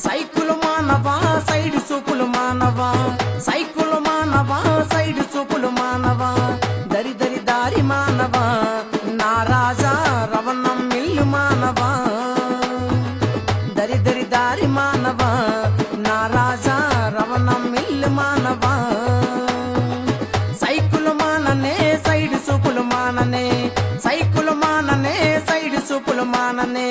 సైకులు మానవా సైడ్ సూపులు మానవా సైకులు మానవా సైడ్ సూపులు మానవా దరి దరి దారి మానవా నా రాజా రవణం మిల్లు మానవా దరి దరి దారి మానవా నా రాజా రవణం మిల్లు మానవా సైకులు మాననే సైడ్ సూపులు మాననే సైకులు మాననే సైడ్ సూపులు మాననే